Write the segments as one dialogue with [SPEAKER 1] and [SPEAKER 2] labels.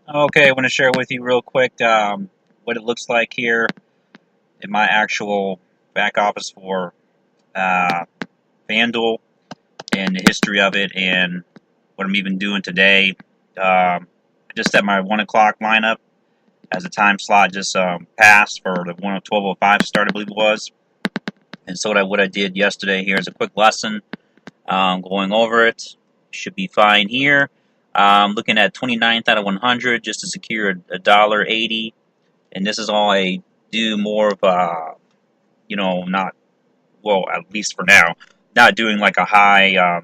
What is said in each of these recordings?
[SPEAKER 1] Okay, I want to share with you real quick what it looks like here in my actual back office for uh, FanDuel and the history of it and what I'm even doing today. I just set my 1 o'clock lineup as the time slot just passed for the 12:05 start, I believe it was. And so what I did yesterday here is a quick lesson going over it. Should be fine here. Looking at 29th out of 100 just to secure a $1.80. And this is all I do more of not, well, at least for now, not doing like a high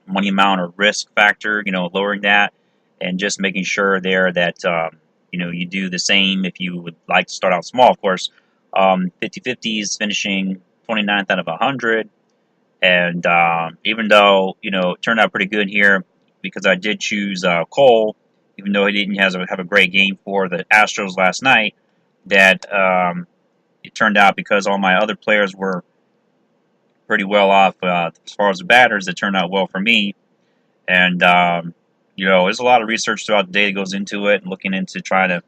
[SPEAKER 1] money amount or risk factor, lowering that, and just making sure there that, you do the same if you would like to start out small, of course. 50-50s finishing 29th out of 100. And even though, it turned out pretty good here because I did choose Cole, even though he didn't have a great game for the Astros last night, that it turned out because all my other players were pretty well off as far as the batters, it turned out well for me. And, there's a lot of research throughout the day that goes into it and looking into trying to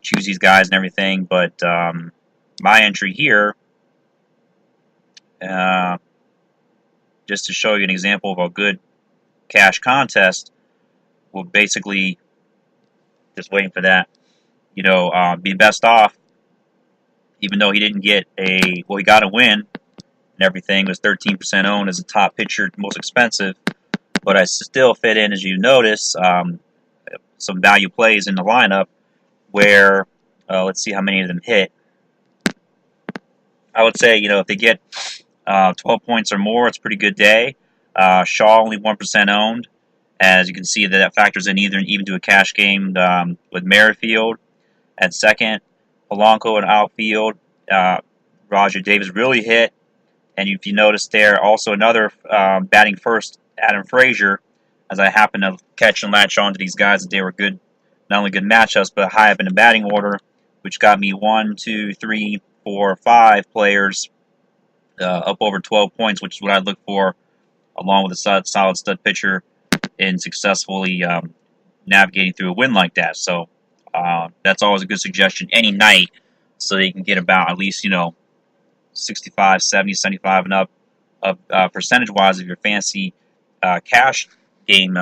[SPEAKER 1] choose these guys and everything. But my entry here, uh, just to show you an example of a good cash contest, will basically, just waiting for that, be best off, even though he didn't get he got a win and everything, was 13% owned as a top pitcher, most expensive. But I still fit in, as you notice, some value plays in the lineup where, let's see how many of them hit. I would say, if they get 12 points or more, it's a pretty good day. Shaw only 1% owned. As you can see, that factors in even to a cash game with Merrifield at second. Polanco in outfield. Roger Davis really hit. And if you notice there, also another batting first, Adam Frazier, as I happened to catch and latch on to these guys, that they were good, not only good matchups, but high up in the batting order, which got me 1, 2, 3, 4, 5 players up over 12 points, which is what I look for, along with a solid stud pitcher, in successfully navigating through a win like that. So that's always a good suggestion any night, so that you can get about at least 65, 70, 75 and up of percentage-wise of your fantasy cash game,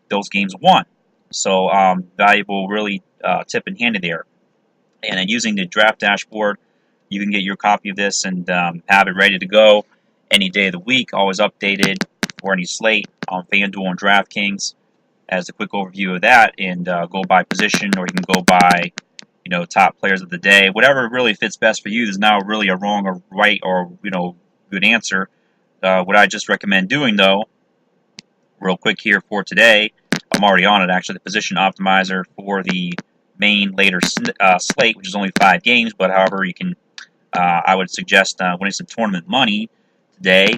[SPEAKER 1] those games won. So valuable, really tip and handy there. And then using the draft dashboard, you can get your copy of this and have it ready to go any day of the week, always updated for any slate on FanDuel and DraftKings as a quick overview of that, and go by position, or you can go by top players of the day. Whatever really fits best for you. There's not really a wrong or right or good answer. What I just recommend doing, though, real quick here for today, I'm already on it actually. The position optimizer for the main later slate, which is only 5 games, but however you can, I would suggest winning some tournament money today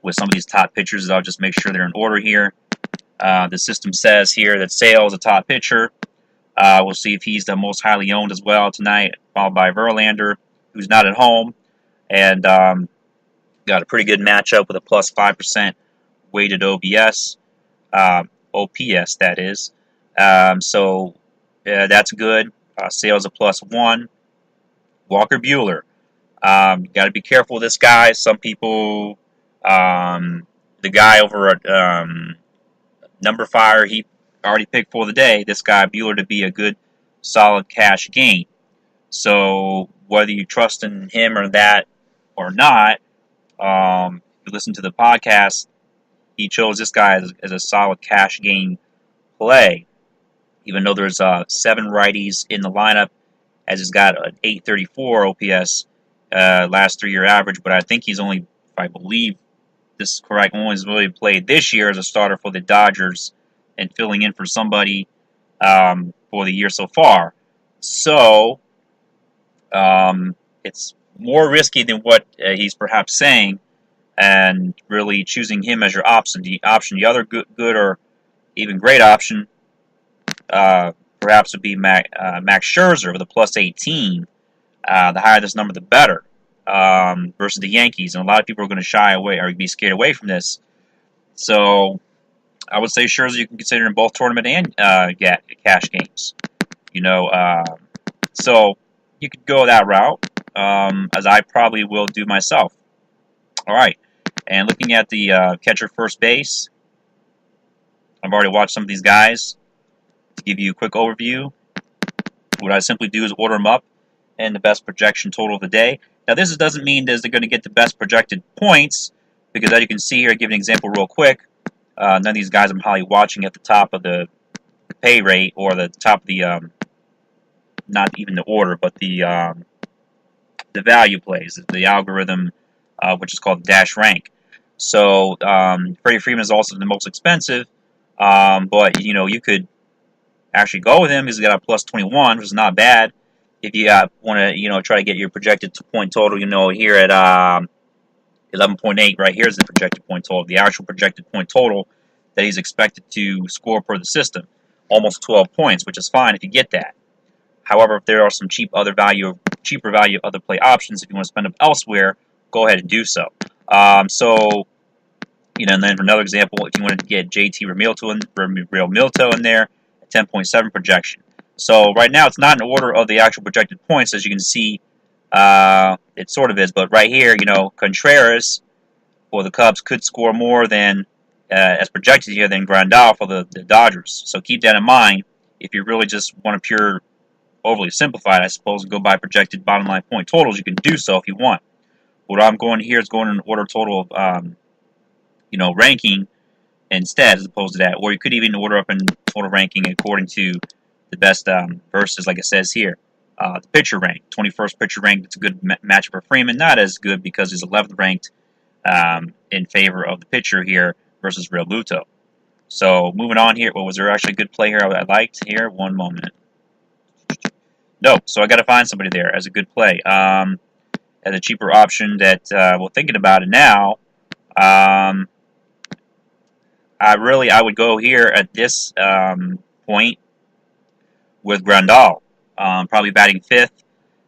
[SPEAKER 1] with some of these top pitchers. I'll just make sure they're in order here. The system says here that Sale is a top pitcher. We'll see if he's the most highly owned as well tonight, followed by Verlander, who's not at home, and got a pretty good matchup with a plus 5% weighted OPS, that is. So that's good. Sale's a plus 1. Walker Buehler. Got to be careful with this guy. Some people, the guy over at Number Fire, he already picked for the day, this guy Buehler, to be a good, solid cash gain. So whether you trust in him or that or not, if you listen to the podcast, he chose this guy as a solid cash gain play. Even though there's 7 righties in the lineup, as he's got an 834 OPS last 3-year average, but I think he's only, if I believe this is correct, only really played this year as a starter for the Dodgers and filling in for somebody for the year so far. So it's more risky than what he's perhaps saying, and really choosing him as your option. The other good or even great option, perhaps would be Max Scherzer with a plus 18. The higher this number, the better, versus the Yankees. And a lot of people are going to shy away or be scared away from this. So I would say Scherzer you can consider in both tournament and cash games. You know, so you could go that route, as I probably will do myself. All right, and looking at the catcher first base, I've already watched some of these guys. To give you a quick overview, what I simply do is order them up and the best projection total of the day. Now, this doesn't mean that they're going to get the best projected points, because as you can see here, I'll give an example real quick. None of these guys I'm probably watching at the top of the pay rate, or the top of the, not even the order, but the value plays, the algorithm, which is called dash rank. So Freddie Freeman is also the most expensive, but you could actually go with him because he's got a plus 21, which is not bad. If you want to try to get your projected point total, here at 11.8, right here is the projected point total, the actual projected point total that he's expected to score per the system, almost 12 points, which is fine if you get that. However, if there are some cheaper value other play options, if you want to spend them elsewhere, go ahead and do so. And then for another example, if you wanted to get JT Realmuto in there, 10.7 projection. So right now it's not in order of the actual projected points, as you can see. It sort of is, but right here, Contreras for the Cubs could score more than as projected here than Grandal for the Dodgers. So keep that in mind. If you really just want a pure, overly simplified, I suppose, and go by projected bottom line point totals, you can do so if you want. What I'm going here is going in order total of ranking instead, as opposed to that. Or you could even order up in total ranking according to the best versus, like it says here. The pitcher rank, 21st pitcher rank. It's a good matchup for Freeman. Not as good because he's 11th ranked in favor of the pitcher here versus Realmuto. So moving on here. Well, was there actually a good play here I liked here? One moment. No, so I got to find somebody there as a good play. As a cheaper option that, well, thinking about it now, I would go here at this point with Grandal, probably batting 5th.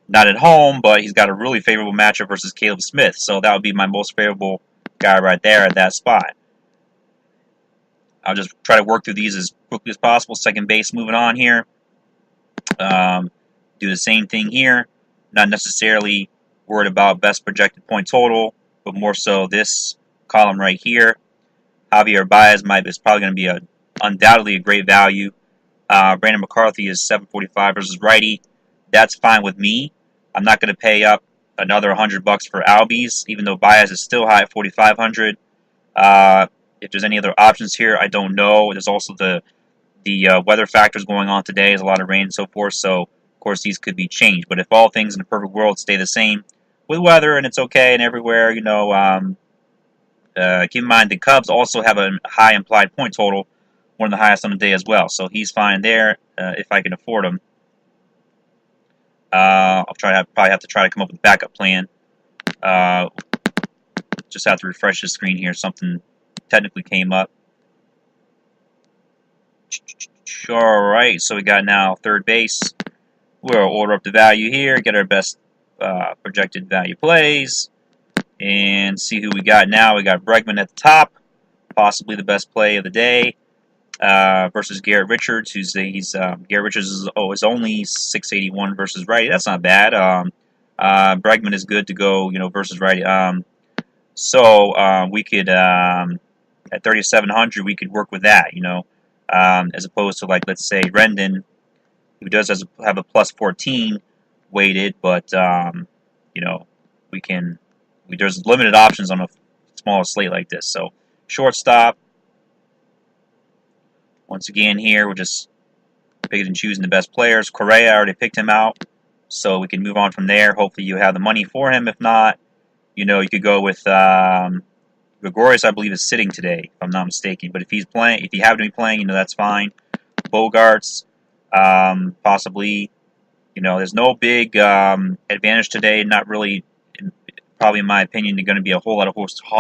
[SPEAKER 1] Not at home, but he's got a really favorable matchup versus Caleb Smith, so that would be my most favorable guy right there at that spot. I'll just try to work through these as quickly as possible. Second base, moving on here. Do the same thing here. Not necessarily worried about best projected point total, but more so this column right here. Javier Baez is probably going to be undoubtedly a great value. Brandon McCarthy is 745 versus righty. That's fine with me. I'm not going to pay up another $100 for Albies, even though Baez is still high at 4,500. If there's any other options here, I don't know. There's also the weather factors going on today. There's a lot of rain and so forth, so of course these could be changed. But if all things in a perfect world stay the same with weather and it's okay and everywhere, keep in mind the Cubs also have a high implied point total, one of the highest on the day as well. So he's fine there if I can afford him. I'll probably have to try to come up with a backup plan. Just have to refresh the screen here. Something technically came up. All right, so we got now third base. We'll order up the value here, get our best projected value plays, and see who we got now. We got Bregman at the top, possibly the best play of the day, versus Garrett Richards. Garrett Richards is only 681 versus righty. That's not bad. Bregman is good to go, versus righty. So we could at 3,700 we could work with that, as opposed to, like, let's say Rendon, who does have a plus 14 weighted, but there's limited options on a smaller slate like this. So shortstop, once again here we're just picking and choosing the best players. Correa, I already picked him out, so we can move on from there. Hopefully you have the money for him. If not, you could go with Gregorius. I believe is sitting today, if I'm not mistaken. But if he happened to be playing, that's fine. Bogarts, possibly. There's no big advantage today. Not really, probably in my opinion, they're going to be a whole lot of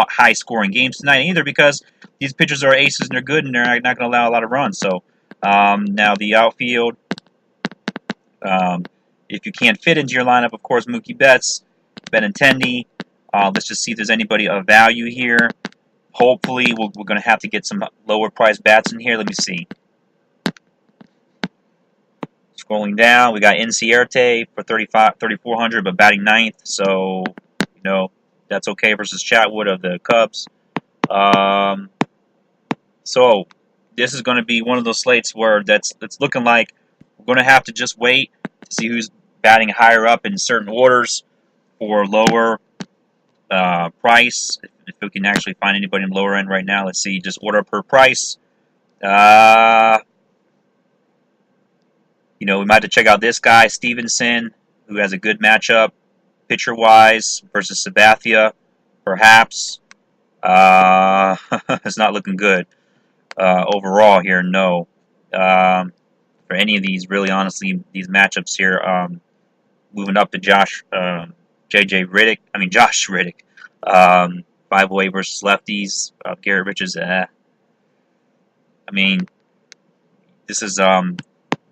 [SPEAKER 1] high-scoring games tonight either, because these pitchers are aces and they're good and they're not going to allow a lot of runs. So now the outfield, if you can't fit into your lineup, of course, Mookie Betts, Benintendi. Let's just see if there's anybody of value here. Hopefully, we're going to have to get some lower price bats in here. Let me see. Scrolling down, we got Inciarte for 3,400, but batting ninth. So, you know, that's okay versus Chatwood of the Cubs. So this is going to be one of those slates where it's looking like we're going to have to just wait to see who's batting higher up in certain orders for lower price. If we can actually find anybody in lower end right now, let's see, just order per price. You know, we might have to check out this guy, Stevenson, who has a good matchup pitcher-wise versus Sabathia, perhaps. It's not looking good overall here, no. For any of these, really, honestly, these matchups here, moving up to Josh Riddick. 5-way versus lefties. Garrett Richards, I mean, this is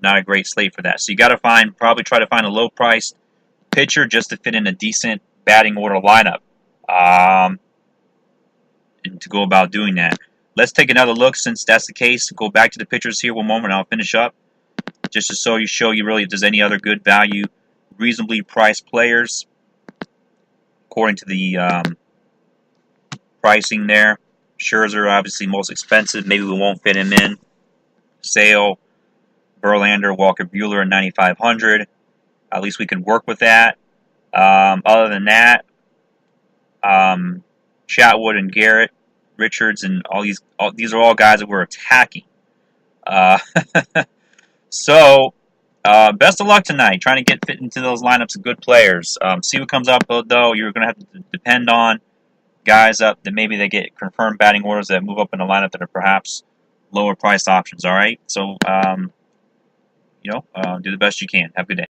[SPEAKER 1] not a great slate for that. So you got to probably try to find a low-priced pitcher just to fit in a decent batting order lineup, and to go about doing that. Let's take another look since that's the case. Go back to the pitchers here one moment. I'll finish up just to show you really if there's any other good value, reasonably priced players according to the pricing there. Scherzer obviously most expensive. Maybe we won't fit him in. Sale, Verlander, Walker Buehler at 9,500. At least we can work with that. Other than that, Chatwood and Garrett, Richards, and these are all guys that we're attacking. So, best of luck tonight. Trying to fit into those lineups of good players. See what comes up, though. You're going to have to depend on guys up that maybe they get confirmed batting orders that move up in the lineup that are perhaps lower priced options. All right. So, do the best you can. Have a good day.